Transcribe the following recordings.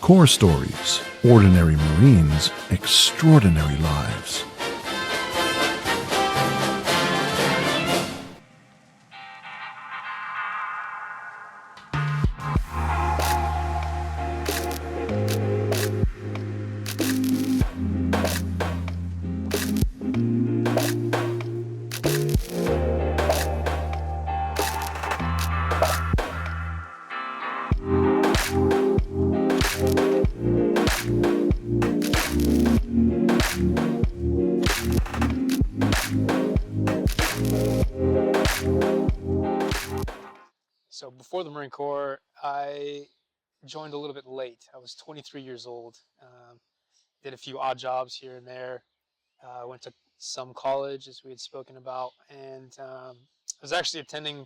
CorpsStories, Ordinary Marines, Extraordinary Lives. So before the Marine Corps, I joined a little bit late. I was 23 years old. Did a few odd jobs here and there. Went to some college, as we had spoken about, and I was actually attending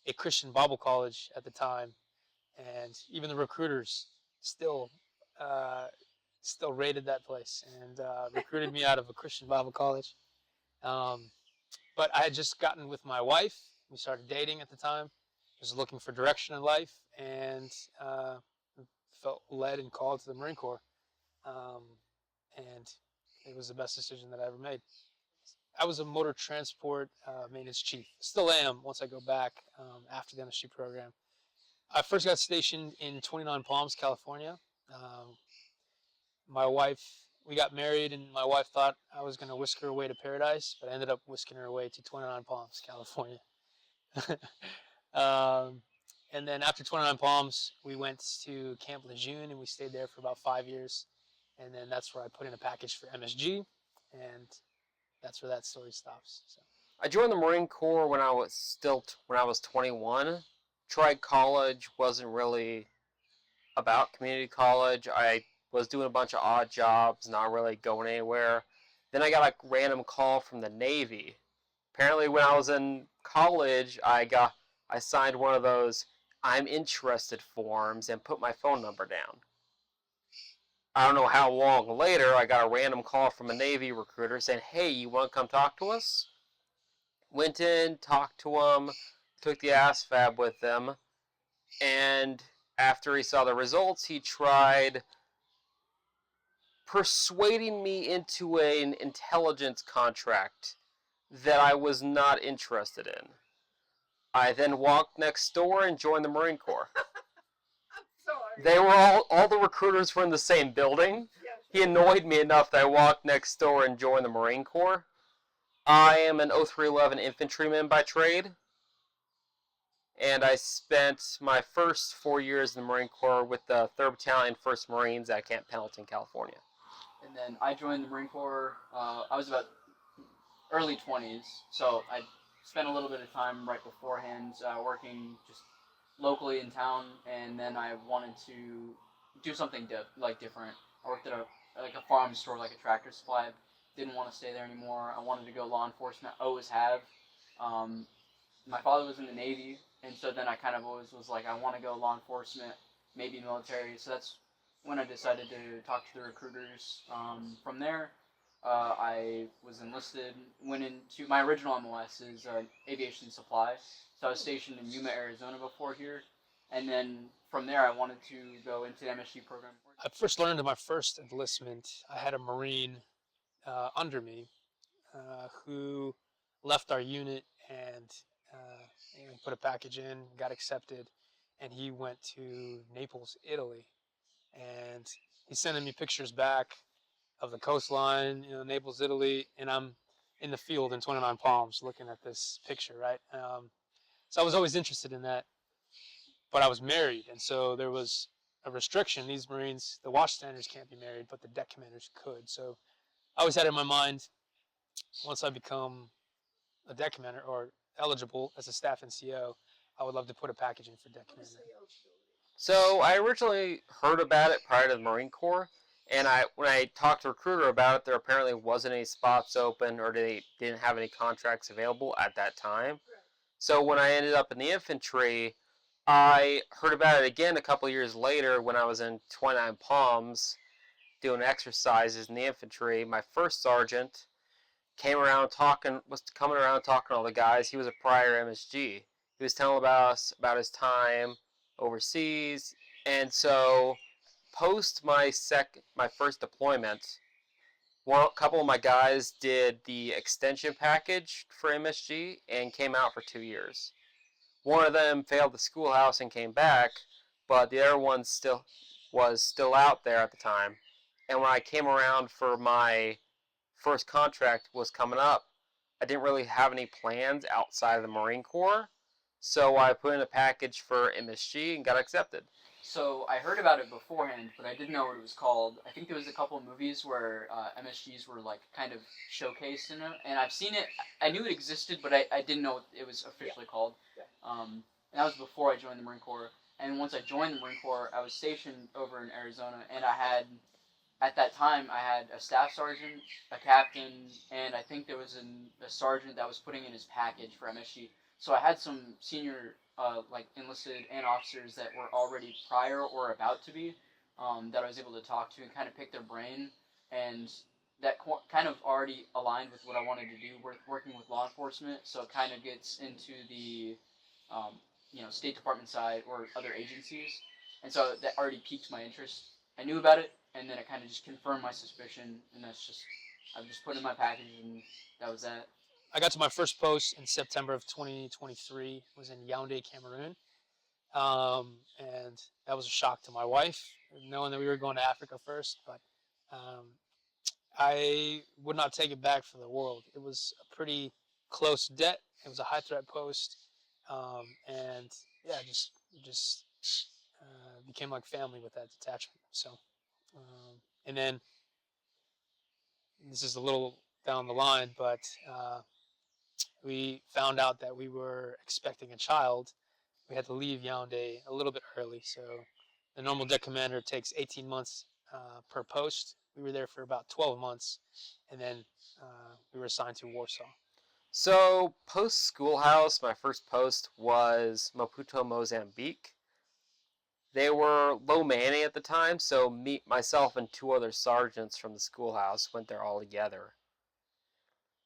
a Christian Bible college at the time. And even the recruiters still still raided that place and recruited me out of a Christian Bible college. But I had just gotten with my wife. We started dating at the time. Was looking for direction in life, and felt led and called to the Marine Corps. And it was the best decision that I ever made. I was a motor transport maintenance chief. Still am once I go back after the MSG program. I first got stationed in 29 Palms, California. My wife, we got married, and my wife thought I was going to whisk her away to paradise, but I ended up whisking her away to 29 Palms, California. And then after 29 Palms, we went to Camp Lejeune, and we stayed there for about 5 years. And then that's where I put in a package for MSG, and that's where that story stops. So I joined the Marine Corps when I was 21. Tried college, wasn't really about community college. I was doing a bunch of odd jobs, not really going anywhere. Then I got a random call from the Navy. Apparently when I was in college, I signed one of those I'm interested forms and put my phone number down. I don't know how long later, I got a random call from a Navy recruiter saying, hey, you want to come talk to us? Went in, talked to him, took the ASVAB with them, and after he saw the results, he tried persuading me into an intelligence contract that I was not interested in. I then walked next door and joined the Marine Corps. They were all the recruiters were in the same building. He annoyed me enough that I walked next door and joined the Marine Corps. I am an 0311 infantryman by trade. And I spent my first 4 years in the Marine Corps with the 3rd Battalion, 1st Marines at Camp Pendleton, California. And then I joined the Marine Corps, I was about early 20s, so I spent a little bit of time right beforehand working just locally in town, and then I wanted to do something different. I worked at a farm store, like a tractor supply. Didn't want to stay there anymore. I wanted to go law enforcement. I always have. My father was in the Navy, and so then I kind of always was like, I want to go law enforcement, maybe military. So that's when I decided to talk to the recruiters. From there, I was enlisted, went into, my original MOS is aviation supply. So I was stationed in Yuma, Arizona before here. And then from there, I wanted to go into the MSG program. I first learned in my first enlistment, I had a Marine under me who left our unit and put a package in, got accepted, and he went to Naples, Italy. And he's sending me pictures back of the coastline, Naples, Italy, and I'm in the field in 29 Palms looking at this picture, right? So I was always interested in that, but I was married, and so there was a restriction. These Marines, the watchstanders can't be married, but the deck commanders could. So I always had in my mind, once I become a deck commander or eligible as a staff NCO, I would love to put a package in for deck commander. So I originally heard about it prior to the Marine Corps, and when I talked to a recruiter about it, there apparently wasn't any spots open, or they didn't have any contracts available at that time. So when I ended up in the infantry, I heard about it again a couple years later when I was in 29 Palms doing exercises in the infantry. My first sergeant was coming around talking to all the guys. He was a prior MSG. He was telling us about his time overseas, and so post my first deployment, a couple of my guys did the extension package for MSG and came out for 2 years. One of them failed the schoolhouse and came back, but the other one was still out there at the time. And when I came around for my first contract was coming up, I didn't really have any plans outside of the Marine Corps, so I put in a package for MSG and got accepted. So I heard about it beforehand, but I didn't know what it was called. I think there was a couple of movies where MSGs were like kind of showcased in it, and I've seen it. I knew it existed, but I didn't know what it was officially called. And that was before I joined the Marine Corps. And once I joined the Marine Corps, I was stationed over in Arizona, and at that time, I had a staff sergeant, a captain, and I think there was a sergeant that was putting in his package for MSG. So I had some senior like enlisted and officers that were already prior or about to be that I was able to talk to and kind of pick their brain, and that kind of already aligned with what I wanted to do, working with law enforcement. So it kind of gets into the State Department side or other agencies, and so that already piqued my interest. I knew about it, and then it kind of just confirmed my suspicion, and I've just put in my package, and that was that. I got to my first post in September of 2023. It was in Yaoundé, Cameroon. And that was a shock to my wife, knowing that we were going to Africa first. But I would not take it back for the world. It was a pretty close debt. It was a high threat post. And yeah, just became like family with that detachment. So, and then this is a little down the line, but we found out that we were expecting a child. We had to leave Yaoundé a little bit early. So the normal deck commander takes 18 months per post. We were there for about 12 months, and then we were assigned to Warsaw. So post schoolhouse, my first post was Maputo, Mozambique. They were low manning at the time, so myself and 2 other sergeants from the schoolhouse went there all together.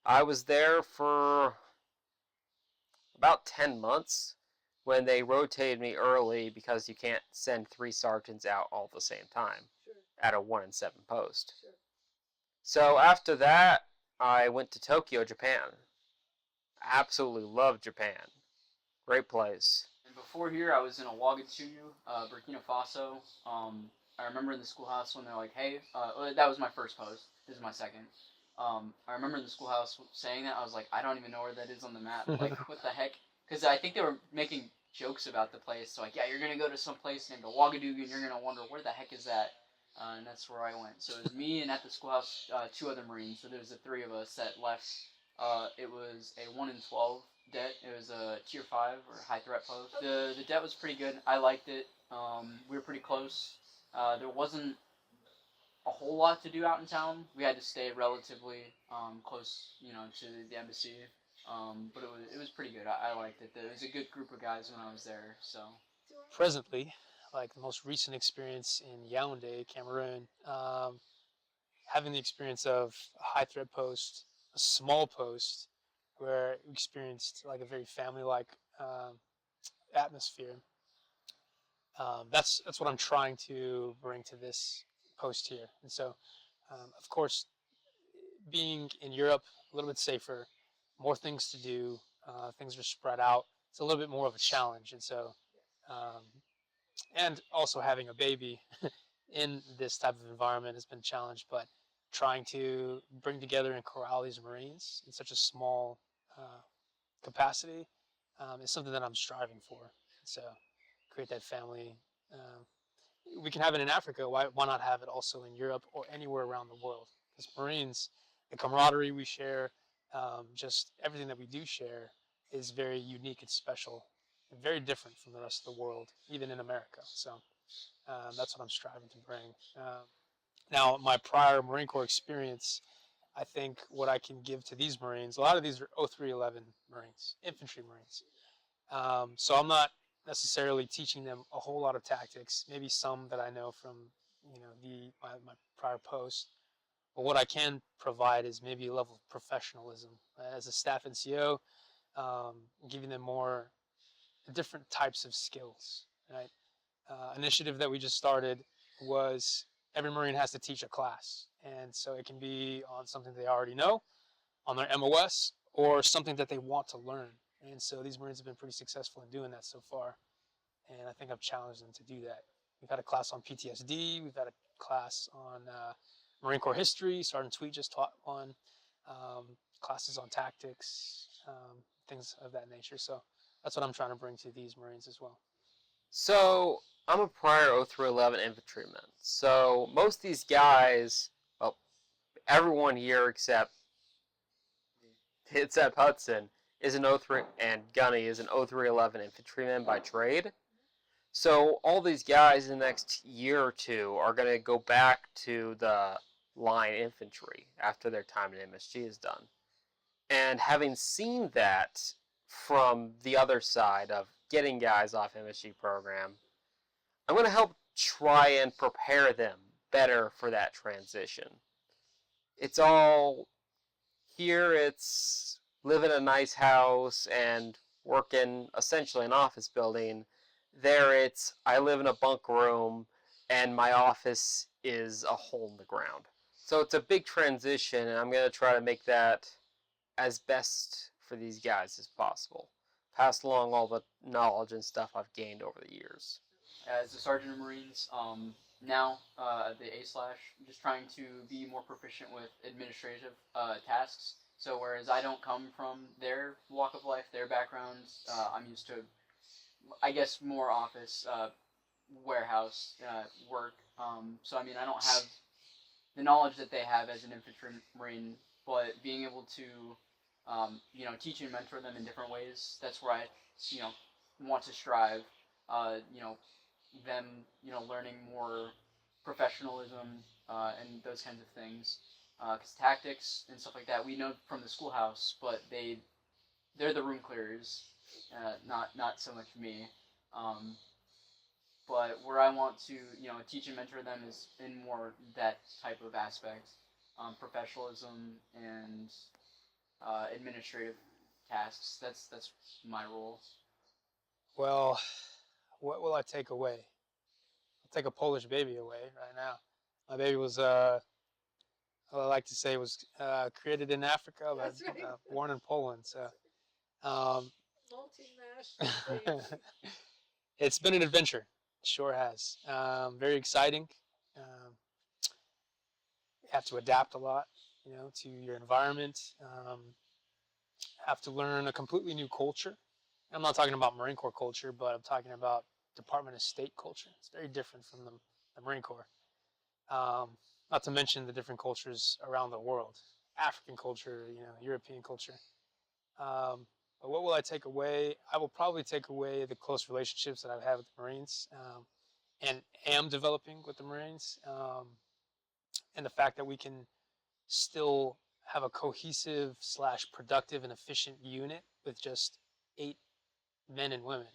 I was there for about 10 months when they rotated me early because you can't send 3 sergeants out all at the same time at a 1 in 7 post. Sure. So after that, I went to Tokyo, Japan. Absolutely loved Japan. Great place. And before here, I was in Ouagadougou, Burkina Faso. I remember in the schoolhouse when they're like, hey, that was my first post. This is my second. I remember in the schoolhouse saying that. I was like, I don't even know where that is on the map. Like, what the heck? Because I think they were making jokes about the place. So like, yeah, you're going to go to some place named Ouagadougou, and you're going to wonder, where the heck is that? And that's where I went. So it was me and at the schoolhouse, 2 other Marines. So there was the 3 of us that left. It was a 1 in 12 det. It was a tier 5 or high threat post. The det was pretty good. I liked it. We were pretty close. There wasn't a whole lot to do out in town. We had to stay relatively close, to the embassy. But it was pretty good. I liked it. It was a good group of guys when I was there. So presently, like the most recent experience in Yaoundé, Cameroon, having the experience of a high threat post, a small post, where we experienced like a very family-like atmosphere. That's what I'm trying to bring to this post here. And so, of course, being in Europe, a little bit safer, more things to do, things are spread out. It's a little bit more of a challenge. And so, and also having a baby in this type of environment has been a challenge, but trying to bring together and corral these Marines in such a small capacity is something that I'm striving for. So create that family. We can have it in Africa. Why not have it also in Europe or anywhere around the world? Because Marines, the camaraderie we share, just everything that we do share is very unique and special and very different from the rest of the world, even in America. So that's what I'm striving to bring. Now, my prior Marine Corps experience, I think what I can give to these Marines, a lot of these are 0311 Marines, infantry Marines. So I'm not necessarily teaching them a whole lot of tactics, maybe some that I know from my prior post. But what I can provide is maybe a level of professionalism. As a staff NCO, giving them more different types of skills. Right? Initiative that we just started was every Marine has to teach a class. And so it can be on something they already know, on their MOS, or something that they want to learn. And so these Marines have been pretty successful in doing that so far. And I think I've challenged them to do that. We've had a class on PTSD. We've had a class on Marine Corps history. Sergeant Tweet just taught one. Classes on tactics, things of that nature. So that's what I'm trying to bring to these Marines as well. So I'm a prior 0311 infantryman. So most of these guys, well, everyone here except Hudson is an 03, and Gunny is an 0311 infantryman by trade. So all these guys in the next year or two are going to go back to the line infantry after their time in MSG is done. And having seen that from the other side of getting guys off MSG program, I'm going to help try and prepare them better for that transition. It's all here, it's live in a nice house and work in essentially an office building. There it's I live in a bunk room and my office is a hole in the ground. So it's a big transition, and I'm going to try to make that as best for these guys as possible. Pass along all the knowledge and stuff I've gained over the years. As a sergeant of Marines, now the A/, just trying to be more proficient with administrative tasks. So whereas I don't come from their walk of life, their backgrounds, I'm used to, I guess, more office, warehouse work. So I mean, I don't have the knowledge that they have as an infantry Marine, but being able to, teach and mentor them in different ways, that's where I, want to strive. Them, learning more professionalism and those kinds of things. Because tactics and stuff like that, we know from the schoolhouse, but they're the room clearers, not so much me. But where I want to, teach and mentor them is in more that type of aspect, professionalism and administrative tasks. That's my role. Well, what will I take away? I'll take a Polish baby away right now. My baby was, I like to say, was created in Africa, but born in Poland. So, Multinational. it's been an adventure. It sure has. Very exciting. You have to adapt a lot, to your environment. Have to learn a completely new culture. I'm not talking about Marine Corps culture, but I'm talking about Department of State culture. It's very different from the Marine Corps. Not to mention the different cultures around the world. African culture, European culture. But what will I take away? I will probably take away the close relationships that I've had with the Marines and am developing with the Marines. And the fact that we can still have a cohesive / productive and efficient unit with just 8 men and women,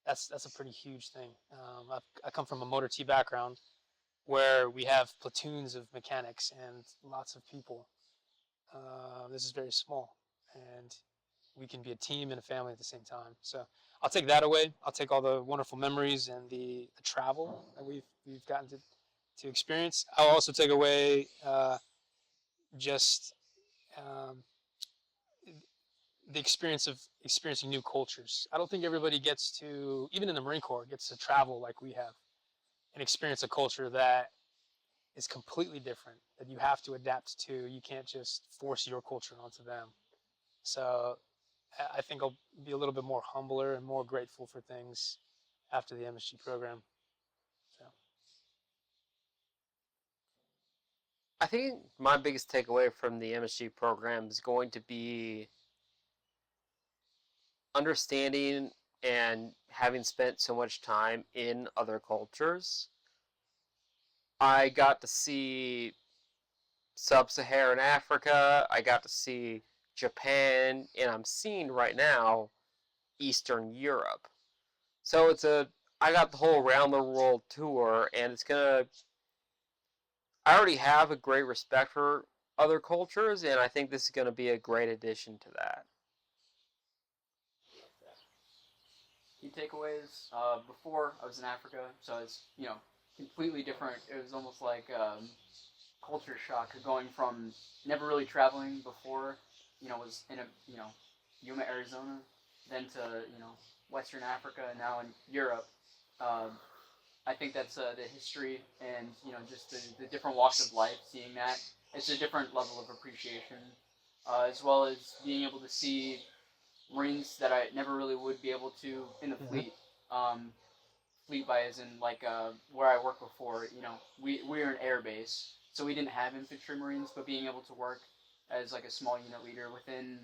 that's a pretty huge thing. I come from a motor T background where we have platoons of mechanics and lots of people. This is very small, and we can be a team and a family at the same time. So I'll take that away. I'll take all the wonderful memories and the travel that we've gotten to experience. I'll also take away just the experience of experiencing new cultures. I don't think everybody gets to, even in the Marine Corps, gets to travel like we have and experience a culture that is completely different, that you have to adapt to. You can't just force your culture onto them. So I think I'll be a little bit more humbler and more grateful for things after the MSG program. So. I think my biggest takeaway from the MSG program is going to be understanding and having spent so much time in other cultures. I got to see sub-Saharan Africa, I got to see Japan, and I'm seeing right now Eastern Europe. So I got the whole around the world tour, and I already have a great respect for other cultures, and I think this is going to be a great addition to that. Key takeaways. Before I was in Africa, so I was, completely different. It was almost like culture shock going from never really traveling before, was in Yuma, Arizona, then to, Western Africa, and now in Europe. I think that's the history and, just the different walks of life, seeing that. It's a different level of appreciation, as well as being able to see Marines that I never really would be able to in the fleet. Fleet by as in like where I worked before, we were an air base, so we didn't have infantry Marines, but being able to work as like a small unit leader within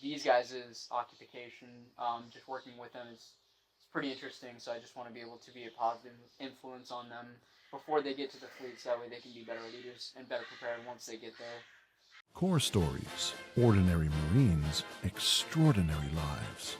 these guys' occupation, just working with them is pretty interesting. So I just want to be able to be a positive influence on them before they get to the fleet, so that way they can be better leaders and better prepared once they get there. Corps Stories, Ordinary Marines, Extraordinary Lives.